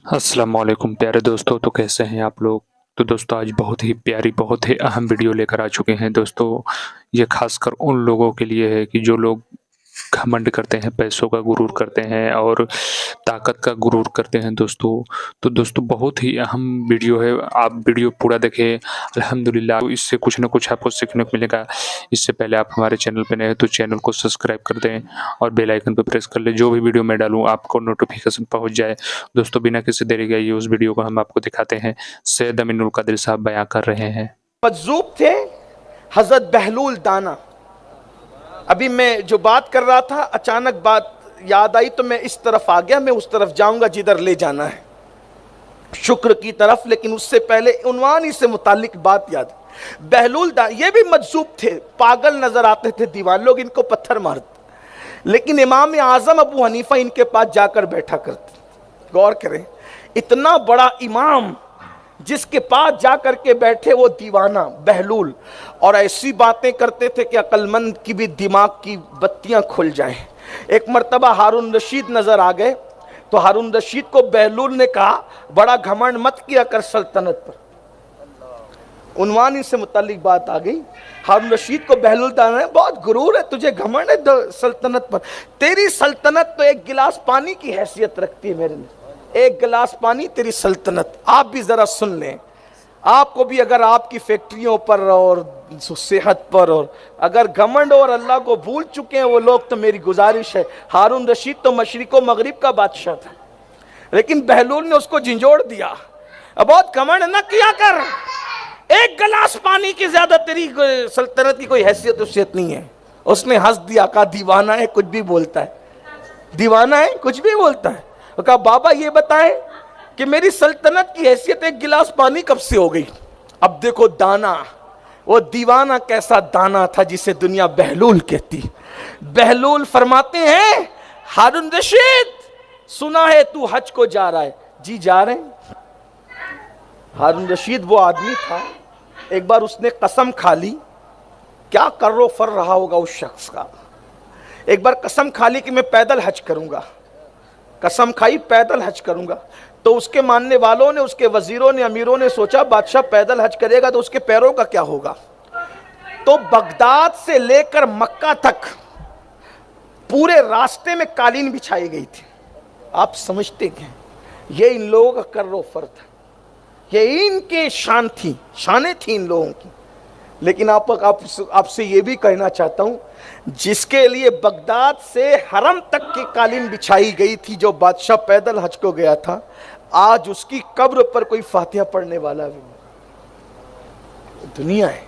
السلام علیکم پیارے دوستوں، تو کیسے ہیں آپ لوگ؟ تو دوستوں آج بہت ہی پیاری بہت ہی اہم ویڈیو لے کر آ چکے ہیں دوستوں۔ یہ خاص کر ان لوگوں کے لیے ہے کہ جو لوگ گھمنڈ کرتے ہیں، پیسوں کا غرور کرتے ہیں اور طاقت کا غرور کرتے ہیں دوستوں۔ تو دوستوں بہت ہی اہم ویڈیو ہے، آپ ویڈیو پورا دیکھیں الحمدللہ، اس سے کچھ نہ کچھ آپ کو سیکھنے کو ملے گا۔ اس سے پہلے آپ ہمارے چینل پہ نئے ہیں تو چینل کو سبسکرائب کر دیں اور بیل آئیکن پہ پریس کر لیں، جو بھی ویڈیو میں ڈالوں آپ کو نوٹیفیکیشن پہنچ جائے۔ دوستوں بنا کسی دیری کے اس ویڈیو کو ہم آپ کو دکھاتے ہیں۔ سید امین القادری صاحب بیان کر رہے ہیں۔ مجذوب تھے حضرت بہلول دانا۔ ابھی میں جو بات کر رہا تھا اچانک بات یاد آئی تو میں اس طرف آ گیا، میں اس طرف جاؤں گا جدھر لے جانا ہے، شکر کی طرف، لیکن اس سے پہلے عنوان ہی سے متعلق بات یاد۔ بہلول دانا یہ بھی مجذوب تھے، پاگل نظر آتے تھے، دیوان لوگ ان کو پتھر مارتے، لیکن امام اعظم ابو حنیفہ ان کے پاس جا کر بیٹھا کرتے۔ غور کریں، اتنا بڑا امام جس کے پاس جا کر کے بیٹھے وہ دیوانہ بہلول، اور ایسی باتیں کرتے تھے کہ عقل مند کی بھی دماغ کی بتیاں کھل جائیں۔ ایک مرتبہ ہارون رشید نظر آ گئے تو ہارون رشید کو بہلول نے کہا بڑا گھمنڈ مت کیا کر سلطنت پر۔ عنوان سے متعلق بات آ گئی، ہارون رشید کو بہلول دانا ہے بہت غرور ہے تجھے، گھمنڈ ہے سلطنت پر، تیری سلطنت تو ایک گلاس پانی کی حیثیت رکھتی ہے میرے لیے، ایک گلاس پانی تیری سلطنت۔ آپ بھی ذرا سن لیں، آپ کو بھی اگر آپ کی فیکٹریوں پر اور صحت پر اور اگر گھمنڈ اور اللہ کو بھول چکے ہیں وہ لوگ، تو میری گزارش ہے، ہارون رشید تو مشرق و مغرب کا بادشاہ تھا، لیکن بہلول نے اس کو جھنجھوڑ دیا، اب بہت گھمنڈ نہ کیا کر، ایک گلاس پانی کی زیادہ تیری سلطنت کی کوئی حیثیت وصیت نہیں ہے۔ اس نے ہنس دیا، کہا دیوانہ ہے کچھ بھی بولتا ہے، دیوانہ ہے کچھ بھی بولتا ہے۔ وہ کہا بابا یہ بتائیں کہ میری سلطنت کی حیثیت ایک گلاس پانی کب سے ہو گئی؟ اب دیکھو دانا، وہ دیوانہ کیسا دانا تھا جسے دنیا بہلول کہتی۔ بہلول فرماتے ہیں ہارون رشید سنا ہے تو حج کو جا رہا ہے؟ جی جا رہے ہیں۔ ہارون رشید وہ آدمی تھا، ایک بار اس نے قسم کھا لی، کیا کر و فر رہا ہوگا اس شخص کا، ایک بار قسم کھا لی کہ میں پیدل حج کروں گا، قسم کھائی پیدل حج کروں گا، تو اس کے ماننے والوں نے، اس کے وزیروں نے، امیروں نے سوچا بادشاہ پیدل حج کرے گا تو اس کے پیروں کا کیا ہوگا، تو بغداد سے لے کر مکہ تک پورے راستے میں قالین بچھائی گئی تھی۔ آپ سمجھتے ہیں یہ ان لوگوں کا کر و فر تھا، یہ ان کے شان تھی، شانیں تھیں ان لوگوں کی۔ لیکن آپ سے یہ بھی کہنا چاہتا ہوں، جس کے لیے بغداد سے حرم تک کی قالین بچھائی گئی تھی، جو بادشاہ پیدل حج کو گیا تھا، آج اس کی قبر پر کوئی فاتحہ پڑھنے والا بھی نہیں۔ دنیا ہے۔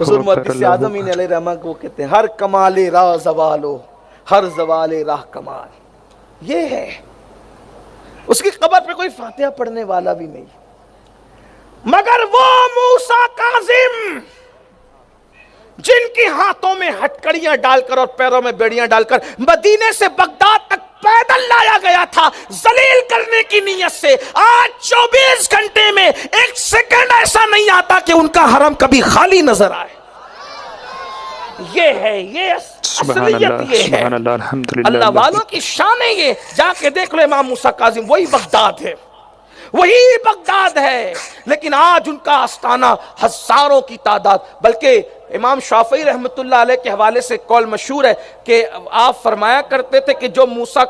حضور محدث اعظم علیہ رحمہ کو کہتے ہیں ہر کمال راہ زوالو، ہر زوال راہ کمال، یہ ہے، اس کی قبر پہ کوئی فاتحہ پڑھنے والا بھی نہیں۔ مگر وہ موسیٰ کاظم جن کی ہاتھوں میں ہتکڑیاں ڈال کر اور پیروں میں بیڑیاں ڈال کر مدینے سے بغداد تک پیدل لایا گیا تھا ذلیل کرنے کی نیت سے، آج 24 گھنٹے میں ایک سیکنڈ ایسا نہیں آتا کہ ان کا حرم کبھی خالی نظر آئے۔ یہ ہے، یہ اصلیت یہ ہے، اللہ والوں کی شان ہے یہ۔ جا کے دیکھ لو امام موسیٰ کاظم، وہی بغداد ہے، وہی بغداد ہے، لیکن آج ان کا آستانہ ہزاروں کی تعداد، بلکہ امام شافعی رحمۃ اللہ علیہ کے حوالے سے قول مشہور ہے کہ آپ فرمایا کرتے تھے کہ جو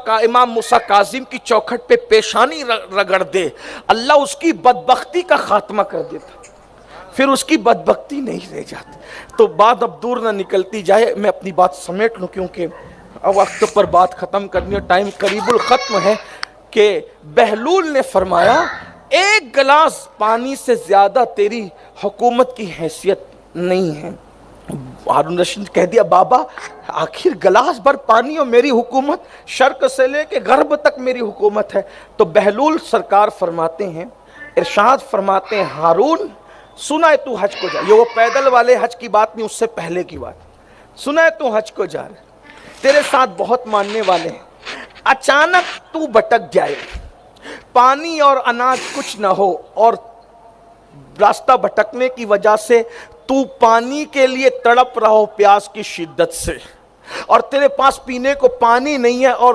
امام موسیٰ کاظم کی چوکھٹ پہ پیشانی رگڑ دے، اللہ اس کی بدبختی کا خاتمہ کر دیتا، پھر اس کی بدبختی نہیں رہ جاتی۔ تو بات اب دور نہ نکلتی جائے، میں اپنی بات سمیٹ لوں کیونکہ وقت پر بات ختم کرنی ہے، ٹائم قریب الختم ہے، کہ بہلول نے فرمایا ایک گلاس پانی سے زیادہ تیری حکومت کی حیثیت نہیں ہے۔ ہارون رشید کہہ دیا بابا آخر گلاس بھر پانی اور میری حکومت، شرق سے لے کے غرب تک میری حکومت ہے۔ تو بہلول سرکار فرماتے ہیں، ارشاد فرماتے ہیں ہارون سنا ہے تو حج کو جا، یہ وہ پیدل والے حج کی بات نہیں، اس سے پہلے کی بات، سنا ہے تو حج کو جا رہے، تیرے ساتھ بہت ماننے والے ہیں، اچانک تو بھٹک جائے، پانی اور اناج کچھ نہ ہو، اور راستہ بھٹکنے کی وجہ سے تو پانی کے لیے تڑپ رہا ہو پیاس کی شدت سے، اور تیرے پاس پینے کو پانی نہیں ہے، اور